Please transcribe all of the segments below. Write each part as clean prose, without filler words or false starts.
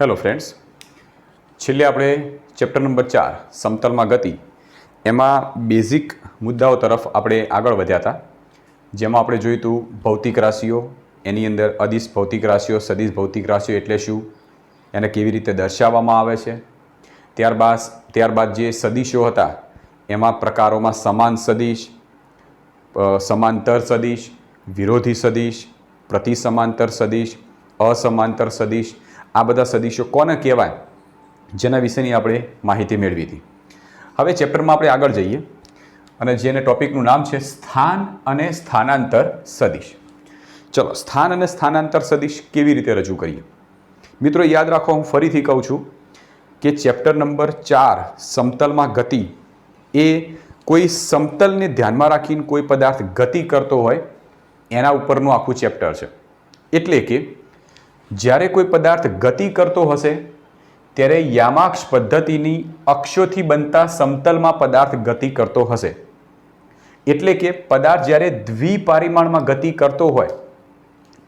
Hello friends, છેલ્લે આપણે chapter number 4 સમતલમાં ગતિ એમાં બેઝિક મુદ્દાઓ તરફ આપણે આગળ વધ્યા હતા, જેમાં આપણે જોયું હતું ભૌતિક રાશિઓ, એની અંદર અદિશ ભૌતિક રાશિઓ, સદિશ ભૌતિક રાશિઓ એટલે શું, એને કેવી રીતે દર્શાવવામાં આવે છે। ત્યારબાદ જે સદિશો હતા એમાં પ્રકારોમાં સમાન સદિશ, સમાંતર સદિશ, વિરોધી સદિશ, પ્રતિસમાંતર સદિશ, અસમાંતર સદિશ, આ બધા સદિશો કોને કહેવાય જેના વિશેની આપણે માહિતી મેળવી હતી। હવે ચેપ્ટરમાં આપણે આગળ જઈએ અને જેને ટોપિકનું નામ છે સ્થાન અને સ્થાનાંતર સદિશ। ચલો, સ્થાન અને સ્થાનાંતર સદિશ કેવી રીતે રજૂ કરીએ? મિત્રો યાદ રાખો, હું ફરીથી કહું છું કે ચેપ્ટર નંબર 4 સમતલમાં ગતિ એ કોઈ સમતલને ધ્યાનમાં રાખીને કોઈ પદાર્થ ગતિ કરતો હોય એના ઉપરનું આખું ચેપ્ટર છે। એટલે કે જ્યારે કોઈ પદાર્થ ગતિ કરતો હશે ત્યારે યામાક્ષ પદ્ધતિની અક્ષોથી બનતા સમતલમાં પદાર્થ ગતિ કરતો હશે। એટલે કે પદાર્થ જ્યારે દ્વિપરિમાણમાં ગતિ કરતો હોય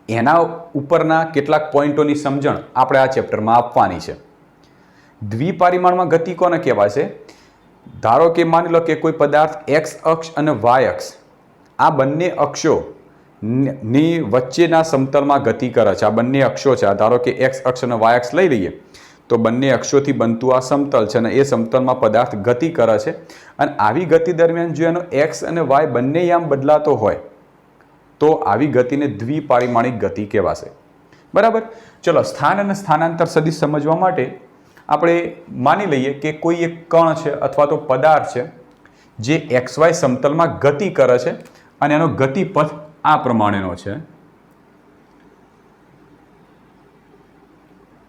એના ઉપરના કેટલાક પોઈન્ટોની સમજણ આપણે આ ચેપ્ટરમાં આપવાની છે। દ્વિપરિમાણમાં ગતિ કોને કહેવાય છે? ધારો કે માની લો કે કોઈ પદાર્થ એક્સ અક્ષ અને વાય અક્ષ આ બંને અક્ષો ની વચ્ચેના સમતલમાં ગતિ કરે છે। આ બંને અક્ષો છે, ધારો કે એક્સ અક્ષ અને વાય અક્ષ લઈ લઈએ તો બંને અક્ષોથી બનતું આ સમતલ છે અને એ સમતલમાં પદાર્થ ગતિ કરે છે અને આવી ગતિ દરમિયાન જો એનો એક્સ અને વાય બંને યામ બદલાતો હોય તો આવી ગતિને દ્વિપરિમાણિક ગતિ કહેવાશે। બરાબર? ચલો, સ્થાન અને સ્થાનાંતર સદિશ સમજવા માટે આપણે માની લઈએ કે કોઈ એક કણ છે અથવા તો પદાર્થ છે જે એક્સ વાય સમતલમાં ગતિ કરે છે અને એનો ગતિપથ આ પ્રમાણેનો છે।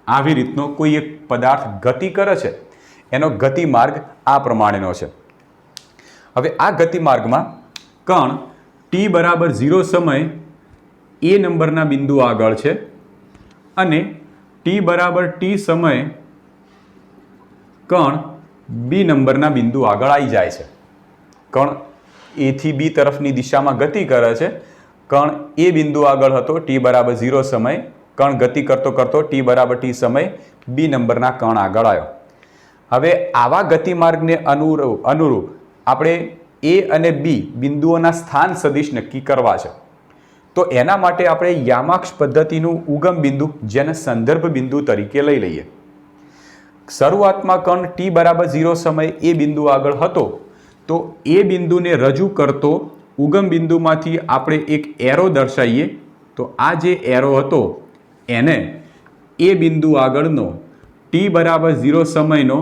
આવી રીતનો કોઈ એક પદાર્થ ગતિ કરે છે, એનો ગતિમાર્ગ આ પ્રમાણેનો છે। હવે આ ગતિમાર્ગમાં કણ t બરાબર 0 સમય એ નંબરના બિંદુ આગળ છે અને t બરાબર t સમય કણ બી નંબરના બિંદુ આગળ આવી જાય છે। કણ એ થી બી તરફની દિશામાં ગતિ કરે છે। કણ એ બિંદુ આગળ હતો t બરાબર 0 સમય, કણ ગતિ કરતો કરતો t બરાબર t સમય બી નંબરના કણ આગળ આવ્યો। હવે આવા ગતિમાર્ગને અનુરૂપ આપણે એ અને બી બિંદુઓના સ્થાન સદિશ નક્કી કરવા છે। તો એના માટે આપણે યામાક્ષ પદ્ધતિનું ઉગમ બિંદુ જેને સંદર્ભ બિંદુ તરીકે લઈ લઈએ। શરૂઆતમાં કણ t બરાબર 0 સમય એ બિંદુ આગળ હતો તો એ બિંદુને રજૂ કરતો ઉગમ બિંદુમાંથી આપણે એક એરો દર્શાવીએ તો આ જે એરો હતો એને એ બિંદુ આગળનો t બરાબર 0 સમયનો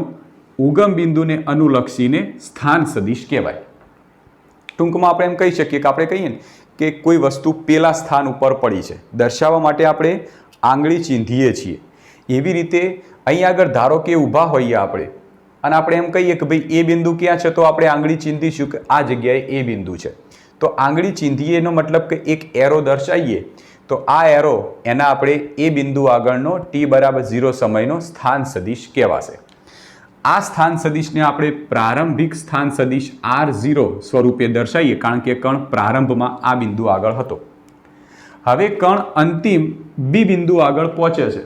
ઉગમ બિંદુને અનુલક્ષીને સ્થાન સદિશ કહેવાય। ટૂંકમાં આપણે એમ કહી શકીએ કે આપણે કહીએ ને કે કોઈ વસ્તુ પેલા સ્થાન ઉપર પડી છે, દર્શાવવા માટે આપણે આંગળી ચીંધીએ છીએ। એવી રીતે અહીં આગળ ધારો કે ઊભા હોઈએ આપણે અને આપણે એમ કહીએ કે ભાઈ એ બિંદુ ક્યાં છે તો આપણે આંગળી ચીંધીશું કે આ જગ્યાએ એ બિંદુ છે। તો આંગળી ચીંધીએ એનો મતલબ કે એક એરો દર્શાવીએ તો આ એરો એના આપણે એ બિંદુ આગળનો t બરાબર 0 સમયનો સ્થાન સદિશ કહેવાશે। આ સ્થાન સદિશને આપણે પ્રારંભિક સ્થાન સદિશ R0 સ્વરૂપે દર્શાવીએ કારણ કે કણ પ્રારંભમાં આ બિંદુ આગળ હતો। હવે કણ અંતિમ બી બિંદુ આગળ પહોંચે છે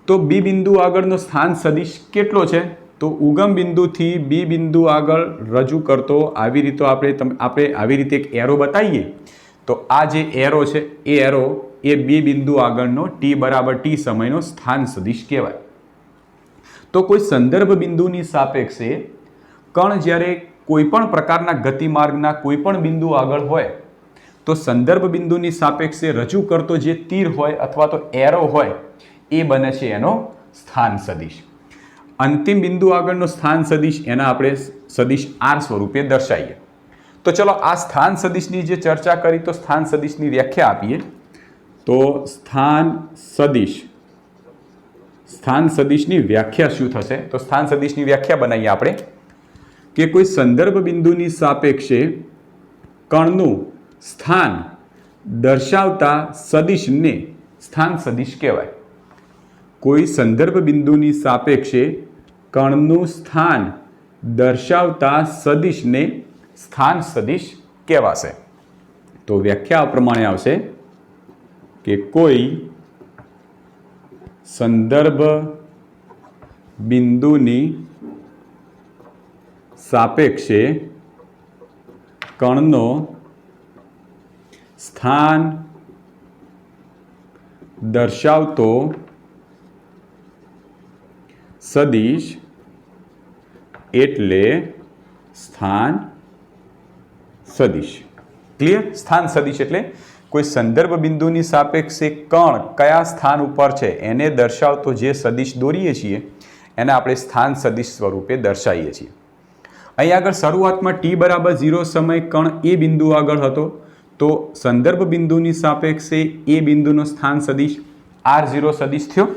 તો બી બિંદુ આગળનો સ્થાન સદિશ કેટલો છે? તો ઉગમ બિંદુથી બી બિંદુ આગળ રજૂ કરતો આવી રીતે આપણે આવી રીતે એક એરો બતાવીએ તો આ જે એરો છે એ એરો એ બી બિંદુ આગળનો t બરાબર t સમયનો સ્થાન સદિશ કહેવાય। તો કોઈ સંદર્ભ બિંદુની સાપેક્ષે કણ જ્યારે કોઈ પણ પ્રકારના ગતિમાર્ગના કોઈ પણ બિંદુ આગળ હોય તો સંદર્ભ બિંદુની સાપેક્ષે રજૂ કરતો જે તીર હોય અથવા તો એરો હોય એ બને છે એનો સ્થાન સદિશ। અંતિમ બિંદુ આગળનો સ્થાન સદિશ એના આપણે સદિશ R સ્વરૂપે દર્શાવીએ। તો ચલો, આ સ્થાન સદિશની જે ચર્ચા કરી તો સ્થાન સદિશની વ્યાખ્યા આપીએ તો સ્થાન સદિશની વ્યાખ્યા શું થશે? તો સ્થાન સદિશની વ્યાખ્યા બનાવીએ આપણે કે કોઈ સંદર્ભ બિંદુની સાપેક્ષે કણનું સ્થાન દર્શાવતા સદિશને સ્થાન સદિશ કહેવાય। કોઈ સંદર્ભ બિંદુની સાપેક્ષે કણનું સ્થાન દર્શાવતા સદિશને સ્થાન સદિશ કહેવાશે। તો વ્યાખ્યા પ્રમાણે આવશે કે કોઈ સંદર્ભ બિંદુની સાપેક્ષે કણનો સ્થાન દર્શાવતો સદિશ એટલે સ્થાન સદિશ. ક્લિયર? સ્થાન સદિશ એટલે કોઈ સંદર્ભ બિંદુની સાપેક્ષે કણ કયા સ્થાન ઉપર છે એને દર્શાવતો જે સદિશ દોરીએ છીએ એને આપણે સ્થાન સદિશ સ્વરૂપે દર્શાવીએ છીએ. અહીં આગળ શરૂઆતમાં t બરાબર 0 સમય કણ એ બિંદુ આગળ હતો, તો સંદર્ભ બિંદુની સાપેક્ષે એ બિંદુનો સ્થાન સદિશ r0 સદિશ થયો.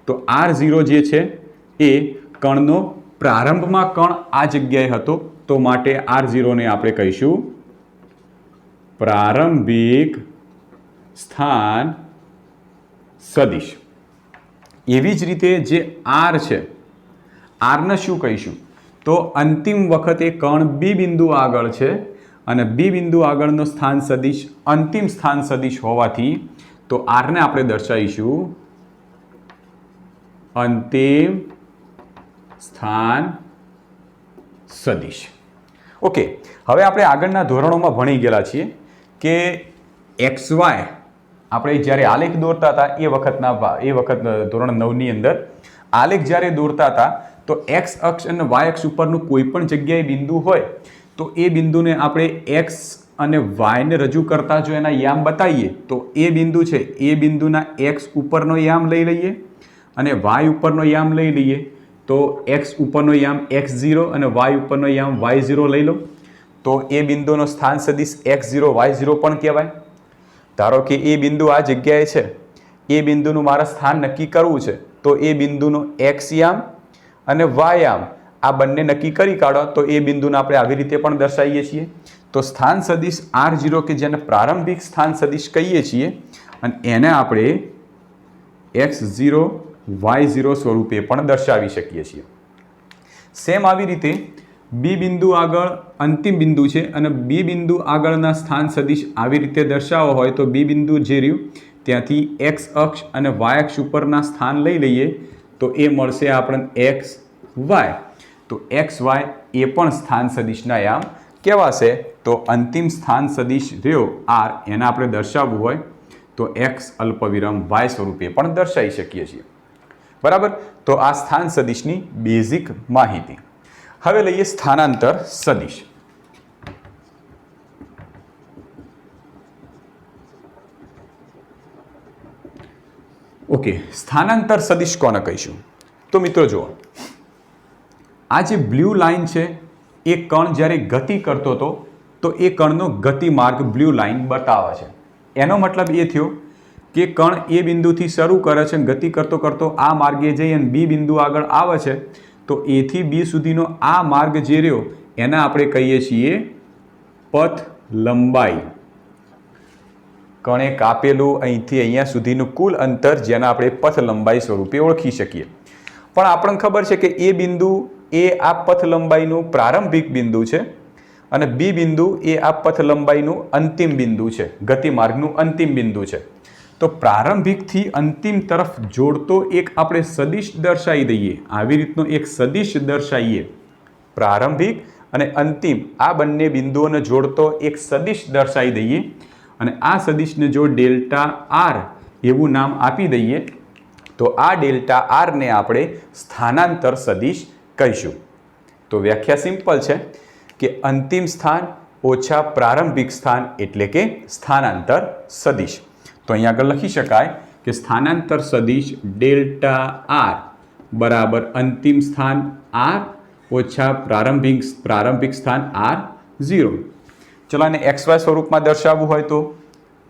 તો r0 જે છે એ કણનો પ્રારંભમાં કણ આ જગ્યાએ હતો, તો માટે r0 ને આપણે કહીશું પ્રારંભિક સ્થાન સદિશ. એવી જ રીતે જે r છે, r ને શું કહીશું? તો અંતિમ વખતે કણ બી બિંદુ આગળ છે અને બી બિંદુ આગળનો સ્થાન સદિશ અંતિમ સ્થાન સદિશ હોવાથી તો r ને આપણે દર્શાવીશું અંતિમ સ્થાન સદિશ. ઓકે, હવે આપણે આગળના ધોરણોમાં ભણી ગયેલા છીએ કે XY આપણે જ્યારે આલેખ દોરતા હતા એ વખત ધોરણ 9 ની અંદર આલેખ જ્યારે દોરતા હતા તો x અક્ષ અને y અક્ષ ઉપરનું કોઈ પણ જગ્યાએ બિંદુ હોય તો એ બિંદુને આપણે x અને y ને રજૂ કરતા જો એના યામ બતાવીએ તો એ બિંદુ છે એ બિંદુના x ઉપરનો યામ લઈ લઈએ અને y ઉપરનો યામ લઈ લઈએ, તો x ઉપરનો યામ x0 અને y ઉપરનો યામ y0 લઈ લો, તો એ બિંદુનો સ્થાન સદિશ x0 y0 પણ કહેવાય. ધારો કે એ બિંદુ આ જગ્યાએ છે, એ બિંદુનું મારે સ્થાન નક્કી કરવું છે, તો એ બિંદુનો x યામ અને y યામ આ બંને નક્કી કરી કાઢો તો એ બિંદુને આપણે આવી રીતે પણ દર્શાવીએ છીએ. તો સ્થાન સદિશ r0 કે જેને પ્રારંભિક સ્થાન સદિશ કહીએ છીએ અને એને આપણે x0 y0 સ્વરૂપે પણ દર્શાવી શકીએ છીએ. સેમ આવી રીતે બી બિંદુ આગળ અંતિમ બિંદુ છે અને બી બિંદુ આગળના સ્થાન સદિશ આવી રીતે દર્શાવવો હોય તો બી બિંદુ જે રહ્યું ત્યાંથી x અક્ષ અને y અક્ષ ઉપરના સ્થાન લઈ લઈએ તો એ મળશે આપણને xy. તો xy એ પણ સ્થાન સદિશના યામ કહેવાશે. તો અંતિમ સ્થાન સદિશ રહ્યો r એને આપણે દર્શાવવું હોય તો x અલ્પવિરામ y સ્વરૂપે પણ દર્શાવી શકીએ છીએ. બરાબર? તો આ સ્થાન સદિશની બેઝિક માહિતી. હવે લઈએ સ્થાનાંતર સદિશ. ઓકે, સ્થાનાંતર સદિશ કોને કહીશું? તો મિત્રો જુઓ, આ જે બ્લુ લાઇન છે એ કણ જ્યારે ગતિ કરતો હતો તો એ કણનો ગતિ માર્ગ બ્લુ લાઇન બતાવે છે. એનો મતલબ એ થયો કે કણ એ બિંદુથી શરૂ કરે છે, ગતિ કરતો કરતો આ માર્ગે જઈ અને બી બિંદુ આગળ આવે છે, તો એ થી બી સુધીનો આ માર્ગ જે રહ્યો એને આપણે કહીએ છીએ પથ લંબાઈ. કણે કાપેલું અહીંથી અહીંયા સુધીનું કુલ અંતર જેને આપણે પથ લંબાઈ સ્વરૂપે ઓળખી શકીએ. પણ આપણને ખબર છે કે એ બિંદુ એ આ પથ લંબાઈનું પ્રારંભિક બિંદુ છે અને બી બિંદુ એ આ પથ લંબાઈનું અંતિમ બિંદુ છે, ગતિમાર્ગનું અંતિમ બિંદુ છે. તો પ્રારંભિકથી અંતિમ તરફ જોડતો એક આપણે સદિશ દર્શાવી દઈએ. આવી રીતનો એક સદિશ દર્શાવીએ. પ્રારંભિક અને અંતિમ આ બંને બિંદુઓને જોડતો એક સદિશ દર્શાવી દઈએ અને આ સદિશને જો ડેલ્ટા આર એવું નામ આપી દઈએ તો આ ડેલ્ટા આરને આપણે સ્થાનાંતર સદિશ કહીશું. તો વ્યાખ્યા સિમ્પલ છે કે અંતિમ સ્થાન ઓછા પ્રારંભિક સ્થાન એટલે કે સ્થાનાંતર સદિશ. તો અહીંયા આગળ લખી શકાય કે સ્થાનાંતર સદિશ ડેલ્ટા આર બરાબર અંતિમ સ્થાન આર ઓછા પ્રારંભિક સ્થાન r0. ચલો આને xy સ્વરૂપમાં દર્શાવવું હોય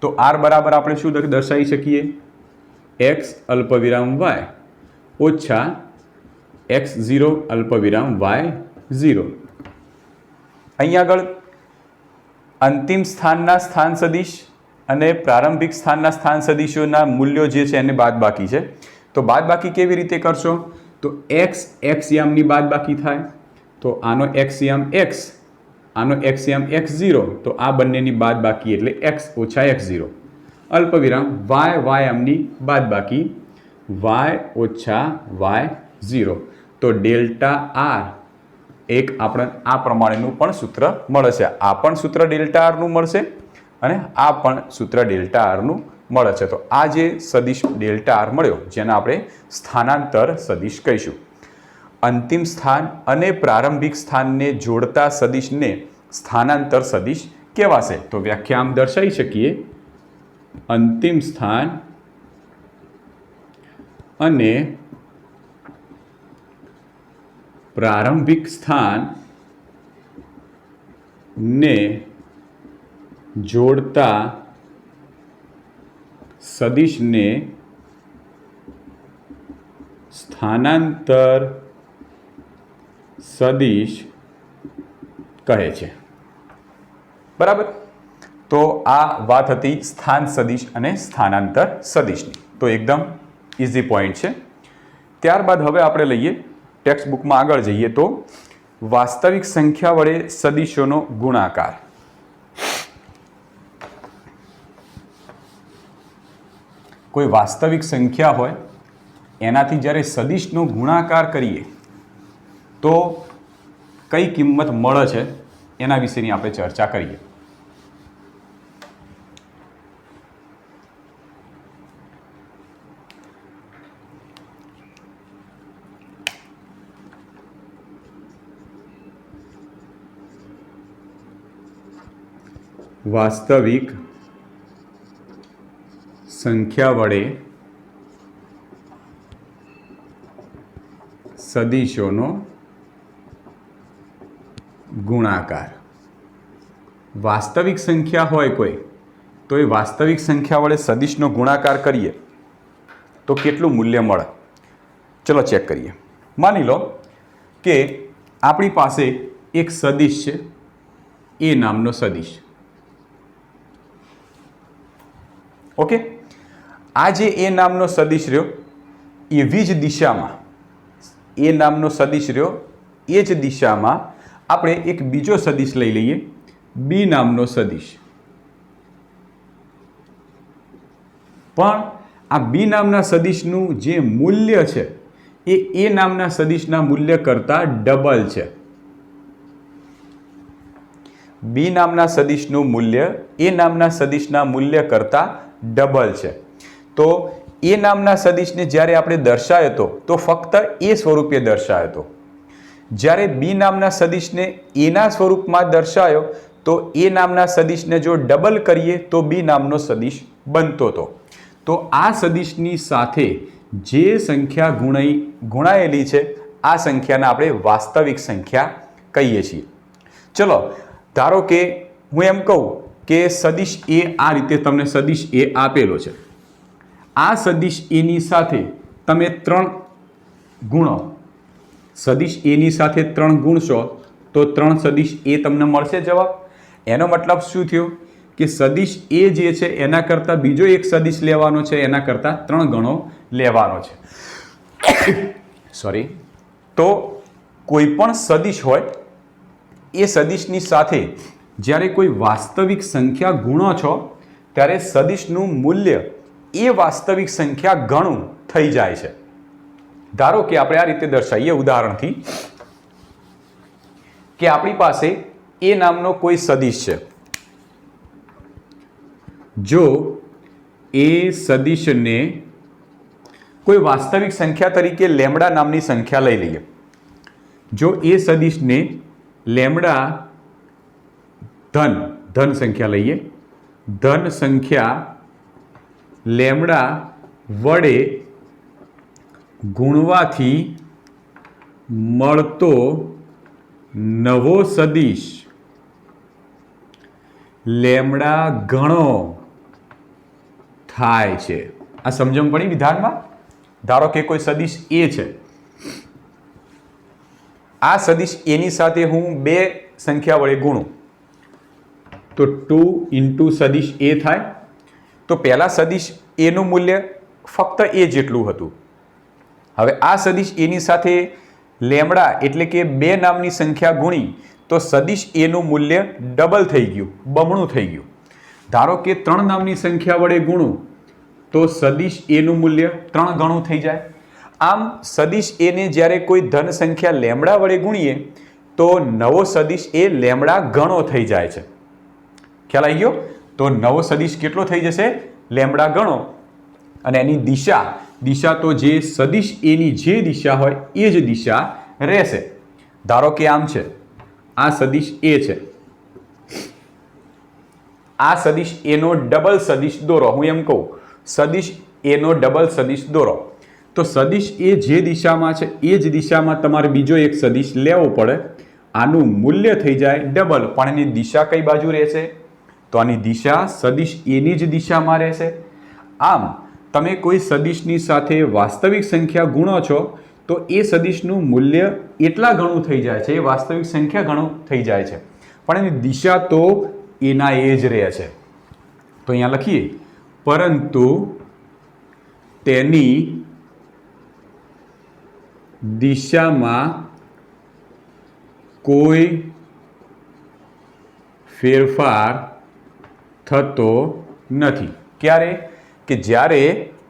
તો r બરાબર આપણે શું દર્શાવી શકીએ? x અલ્પવિરામ y ઓછા x0 અલ્પવિરામ y0. અહીંયા આગળ અંતિમ સ્થાનના સ્થાન સદિશ અને પ્રારંભિક સ્થાનના સ્થાન સદિશોના મૂલ્યો જે છે એને બાદબાકી છે. તો બાદબાકી કેવી રીતે કરશો? તો x યામની બાદબાકી થાય તો આનો x યામ x, આનો x યામ x0, તો આ બંનેની બાદબાકી એટલે x ઓછા x0 અલ્પવિરામ y યામની બાદબાકી y ઓછા y0. તો ડેલ્ટા આર એક આપણે આ પ્રમાણેનું પણ સૂત્ર મળે છે. આ પણ સૂત્ર ડેલ્ટા આરનું મળશે અને આ પણ સૂત્ર ડેલ્ટા આરનું મળે છે. તો આ જે સદિશ ડેલ્ટા આર મળ્યો જેને આપણે સ્થાનાંતર સદિશ કહીશું. અંતિમ સ્થાન અને પ્રારંભિક સ્થાનને જોડતા સદિશને સ્થાનાંતર સદિશ કહેવાશે. તો વ્યાખ્યા આમ દર્શાવી શકીએ, અંતિમ સ્થાન અને પ્રારંભિક સ્થાન ને જોડતા સદિશને સ્થાનાંતર સદિશ કહે છે. બરાબર. તો આ વાત હતી સ્થાન સદિશ અને સ્થાનાંતર સદિશની. તો એકદમ ઇઝી પોઈન્ટ છે. ત્યારબાદ હવે આપણે લઈએ ટેક્સ્ટ બુકમાં આગળ જઈએ તો વાસ્તવિક સંખ્યા વડે સદિશોનો ગુણાકાર. કોઈ વાસ્તવિક સંખ્યા હોય એનાથી જ્યારે સદિશનો ગુણાકાર કરીએ તો કઈ કિંમત મળે છે એના વિશેની આપણે ચર્ચા કરીએ. વાસ્તવિક સંખ્યા વડે સદિશોનો ગુણાકાર. વાસ્તવિક સંખ્યા હોય કોઈ તો એ વાસ્તવિક સંખ્યા વડે સદિશનો ગુણાકાર કરીએ તો કેટલું મૂલ્ય મળે? ચલો ચેક કરીએ. માની લો કે આપણી પાસે એક સદિશ છે, એ નામનો સદિશ. ઓકે, આ જે એ નામનો સદિશ રહ્યો એવી જ દિશામાં, એ નામનો સદિશ રહ્યો એ જ દિશામાં આપણે એક બીજો સદિશ લઈ લઈએ, બી નામનો સદિશ. પણ આ બી નામના સદિશનું જે મૂલ્ય છે એ નામના સદિશના મૂલ્ય કરતાં ડબલ છે. બી નામના સદિશનું મૂલ્ય એ નામના સદિશના મૂલ્ય કરતાં ડબલ છે. તો એ નામના સદિશને જ્યારે આપણે દર્શાવ્યો હતો તો ફક્ત એ સ્વરૂપે દર્શાવ્યો હતો. જ્યારે બી નામના સદિશને એના સ્વરૂપમાં દર્શાવ્યો તો એ નામના સદિશને જો ડબલ કરીએ તો બી નામનો સદિશ બનતો હતો. તો આ સદિશની સાથે જે સંખ્યા ગુણાયેલી છે આ સંખ્યાને આપણે વાસ્તવિક સંખ્યા કહીએ છીએ. ચલો ધારો કે હું એમ કહું કે સદિશ એ આ રીતે તમને સદિશ એ આપેલો છે. આ સદિશ એની સાથે તમે 3 ગુણો, સદિશ એની સાથે 3 ગુણશો તો 3 સદિશ એ તમને મળશે જવાબ. એનો મતલબ શું થયો કે સદિશ એ જે છે એના કરતાં બીજો એક સદિશ લેવાનો છે, એના કરતાં 3 ગણો લેવાનો છે. સોરી. તો કોઈ પણ સદિશ હોય એ સદિશની સાથે જ્યારે કોઈ વાસ્તવિક સંખ્યા ગુણો છો ત્યારે સદિશનું મૂલ્ય એ વાસ્તવિક સંખ્યા ગણું થઈ જાય છે. ધારો કે આપણે આ રીતે દર્શાવીએ ઉદાહરણથી કે આપણી પાસે એ નામનો કોઈ સદિશ છે. જો એ સદિશને કોઈ વાસ્તવિક સંખ્યા તરીકે લેમ્બડા નામની સંખ્યા લઈ લઈએ. જો એ સદિશને લેમ્બડા ધન સંખ્યા લઈએ, ધન સંખ્યા લેમ્બડા વડે ગુણવાથી મળતો નવો સદિશ લેમ્બડા ગણો થાય છે. આ સમજણ પડી વિધાનમાં? ધારો કે કોઈ સદિશ એ છે, આ સદિશ એની સાથે હું 2 સંખ્યા વડે ગુણું તો 2 * સદિશ એ થાય. તો પહેલા સદિશ એનું મૂલ્ય ફક્ત એ જેટલું હતું. હવે આ સદિશ એની સાથે લેમ્બડા એટલે કે 2 નામની સંખ્યા ગુણી તો સદિશ એનું મૂલ્ય ડબલ થઈ ગયું, બમણું થઈ ગયું. ધારો કે 3 નામની સંખ્યા વડે ગુણું તો સદિશ એનું મૂલ્ય 3 ગણું થઈ જાય. આમ સદિશ એ ને જ્યારે કોઈ ધન સંખ્યા લેમડા વડે ગુણીએ તો નવો સદિશ એ લેમડા ગણો થઈ જાય છે. ખ્યાલ આવી ગયો? તો નવો સદિશ કેટલો થઈ જશે? લેમડા ગણો. અને એની દિશા તો જે સદિશ એની જે દિશા હોય એ જ દિશા રહેશે. ધારો કે આમ છે, આ સદિશ એ છે, આ સદિશ એનો ડબલ સદિશ દોરો. હું એમ કહું, સદિશ એનો ડબલ સદિશ દોરો. તો સદિશ એ જે દિશામાં છે એ જ દિશામાં તમારે બીજો એક સદિશ લેવો પડે. આનું મૂલ્ય થઈ જાય ડબલ, પણ એની દિશા કઈ બાજુ રહેશે? તો આની દિશા સદિશ એની જ દિશામાં રહેશે. આમ તમે કોઈ સદિશની સાથે વાસ્તવિક સંખ્યા ગુણો છો તો એ સદિશનું મૂલ્ય એટલા ગણું થઈ જાય છે, એ વાસ્તવિક સંખ્યા ગણું થઈ જાય છે, પણ એની દિશા તો એના એ જ રહે છે. તો અહીંયા લખીએ, પરંતુ તેની દિશામાં કોઈ ફેરફાર થતો નથી. ક્યારે? કે જ્યારે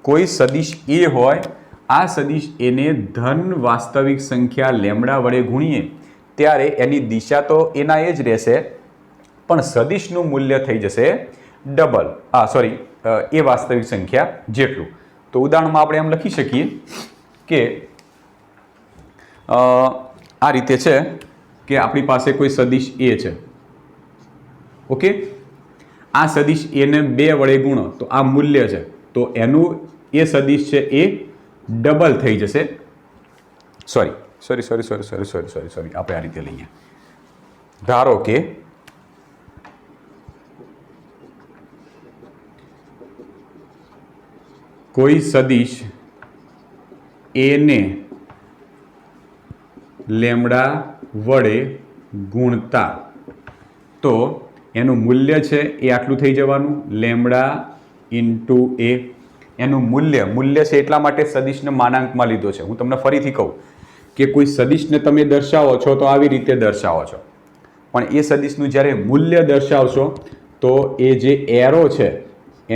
કોઈ સદિશ એ હોય, આ સદિશ એને ધન વાસ્તવિક સંખ્યા લેમડા વડે ગુણીએ ત્યારે એની દિશા તો એના એ જ રહેશે, પણ સદિશનું મૂલ્ય થઈ જશે ડબલ, એ વાસ્તવિક સંખ્યા જેટલું. તો ઉદાહરણમાં આપણે એમ લખી શકીએ કે આ રીતે છે કે આપણી પાસે કોઈ સદિશ એ છે. ઓકે, આ સદિશ એને 2 વડે ગુણો તો આ મૂલ્ય છે, તો એનું એ સદિશ છે એ ડબલ થઈ જશે. સોરી આપણે આ રીતે લઈએ. ધારો કે કોઈ સદિશ એને લેમડા વડે ગુણતા તો એનું મૂલ્ય છે એ આટલું થઈ જવાનું, લેમડા ઇન્ટુ એ. એનું મૂલ્ય છે એટલા માટે સદિશને માનાંકમાં લીધો છે. હું તમને ફરીથી કહું કે કોઈ સદિશને તમે દર્શાવો છો તો આવી રીતે દર્શાવો છો, પણ એ સદિશનું જ્યારે મૂલ્ય દર્શાવશો તો એ જે એરો છે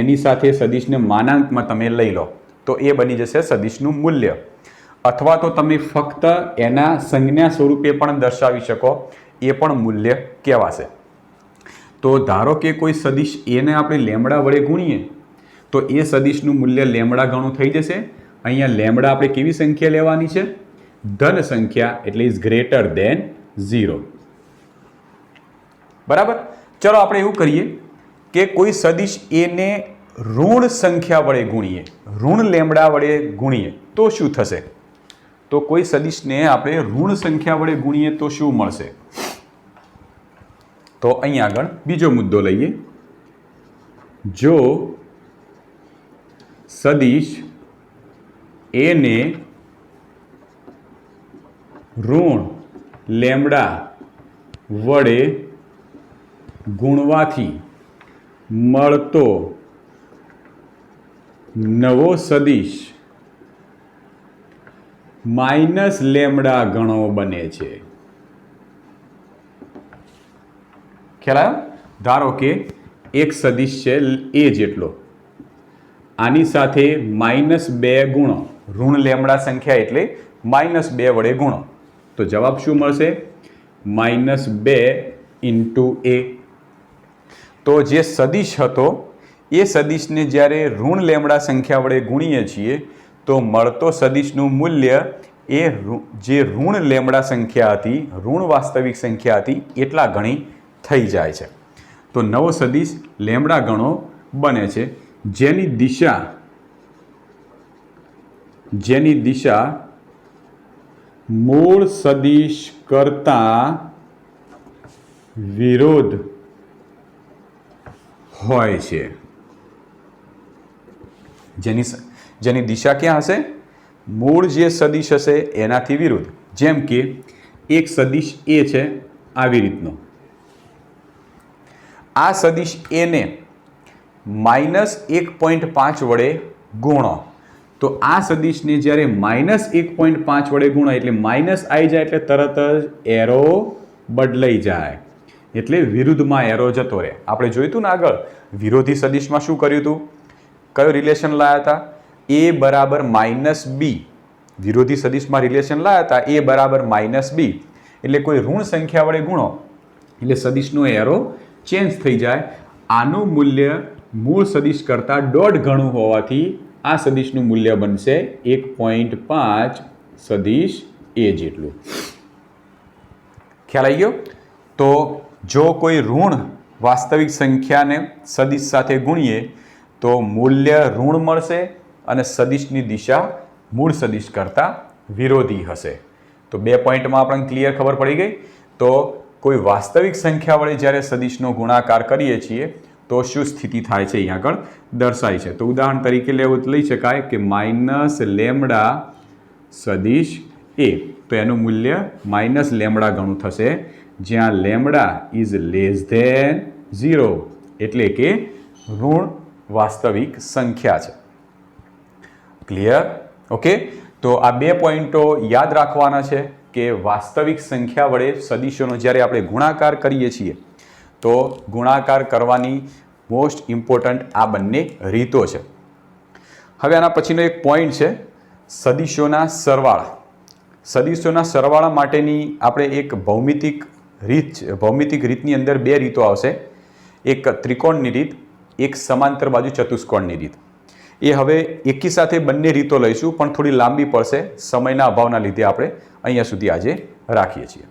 એની સાથે સદિશને માનાંકમાં તમે લઈ લો તો એ બની જશે સદિશનું મૂલ્ય. અથવા તો તમે ફક્ત એના સંજ્ઞા સ્વરૂપે પણ દર્શાવી શકો, એ પણ મૂલ્ય કહેવાશે. તો ધારો કે કોઈ સદિશ એને આપણે લેમડા વડે ગુણીએ તો એ સદિશનું મૂલ્ય લેમડા ગણું થઈ જશે. અહીંયા લેમડા આપણે કેવી સંખ્યા લેવાની છે? ધન સંખ્યા, એટલે ઇઝ ગ્રેટર દેન 0. બરાબર. ચલો આપણે એવું કરીએ કે કોઈ સદિશ એને ઋણ સંખ્યા વડે ગુણીએ, ઋણ લેમડા વડે ગુણીએ તો શું થશે? તો કોઈ સદિશને આપણે ઋણ સંખ્યા વડે ગુણીએ તો શું મળશે? તો અહીંયા આગળ બીજો મુદ્દો લઈએ. જો સદિશ એને ઋણ લેમડા વડે ગુણવાથી મળતો નવો સદિશ માઇનસ લેમડા ગણો બને છે. ખ્યાલ આવ્યો? ધારો કે એક સદિશ છે એ જેટલો, આની સાથે -2 ગુણો, ઋણ લેમડા સંખ્યા એટલે -2 વડે ગુણો તો જવાબ શું મળશે? -2 ઇન્ટુ એ. તો જે સદિશ હતો એ સદિશને જ્યારે ઋણ લેમડા સંખ્યા વડે ગુણીએ છીએ તો મળતો સદિશનું મૂલ્ય એ જે ઋણ લેમડા સંખ્યા હતી, ઋણ વાસ્તવિક સંખ્યા હતી એટલા ગણી થઈ જાય છે. તો નવો સદિશ લેમડા ગણો બને છે, જેની દિશા મૂળ સદિશ કરતાં વિરોધ હોય છે. જેની દિશા ક્યાં હશે? મૂળ જે સદિશ હશે એનાથી વિરુદ્ધ. જેમ કે એક સદિશ એ છે આવી રીતનો, આ સદિશ એને -1.5 વડે ગુણો તો આ સદિશને જ્યારે -1.5 વડે ગુણો એટલે માઇનસ આવી જાય એટલે તરત જ એરો બદલાઈ જાય, એટલે વિરુદ્ધમાં એરો જતો રહે. આપણે જોયું હતું ને આગળ વિરોધી સદિશમાં શું કર્યું હતું? કયો રિલેશન લાવ્યા હતા? a બરાબર -b વિરોધી સદિશમાં રિલેશન લાવ્યા હતા a બરાબર -b, એટલે કોઈ ઋણ સંખ્યા વડે ગુણો એટલે સદિશનો એરો ચેન્જ થઈ જાય. આનું મૂલ્ય મૂળ સદિશ કરતાં 1.5 ગણું હોવાથી આ સદિશનું મૂલ્ય બનશે 1.5 સદિશ a જેટલું. ખ્યાલ આવી ગયો? તો જો કોઈ ઋણ વાસ્તવિક સંખ્યાને સદિશ સાથે ગુણીએ તો મૂલ્ય ઋણ મળશે અને સદિશની દિશા મૂળ સદિશ કરતાં વિરોધી હશે. તો 2 પોઈન્ટમાં આપણને ક્લિયર ખબર પડી ગઈ. તો કોઈ વાસ્તવિક સંખ્યા વડે જ્યારે સદિશનો ગુણાકાર કરીએ છીએ તો શું સ્થિતિ થાય છે અહીંયા આગળ દર્શાય છે. તો ઉદાહરણ તરીકે લઈ શકાય કે -λ સદિશ a, તો એનું મૂલ્ય -λ ગણું થશે, જ્યાં λ ઇઝ <0, એટલે કે ઋણ વાસ્તવિક સંખ્યા છે. ક્લિયર? ઓકે. તો આ 2 પોઈન્ટો યાદ રાખવાના છે કે વાસ્તવિક સંખ્યા વડે સદિશોનો જ્યારે આપણે ગુણાકાર કરીએ છીએ તો ગુણાકાર કરવાની મોસ્ટ ઇમ્પોર્ટન્ટ આ બંને રીતો છે. હવે આના પછીનો એક પોઈન્ટ છે સદિશોના સરવાળા. સદિશોના સરવાળા માટેની આપણે એક ભૌમિતિક રીતની અંદર 2 રીતો આવશે. એક ત્રિકોણની રીત, એક સમાંતર બાજુ ચતુષ્કોણની રીત. એ હવે એકી સાથે બંને રીતો લઈશું, પણ થોડી લાંબી પડશે, સમયના અભાવના લીધે આપણે અહીંયા સુધી આજે રાખીએ છીએ.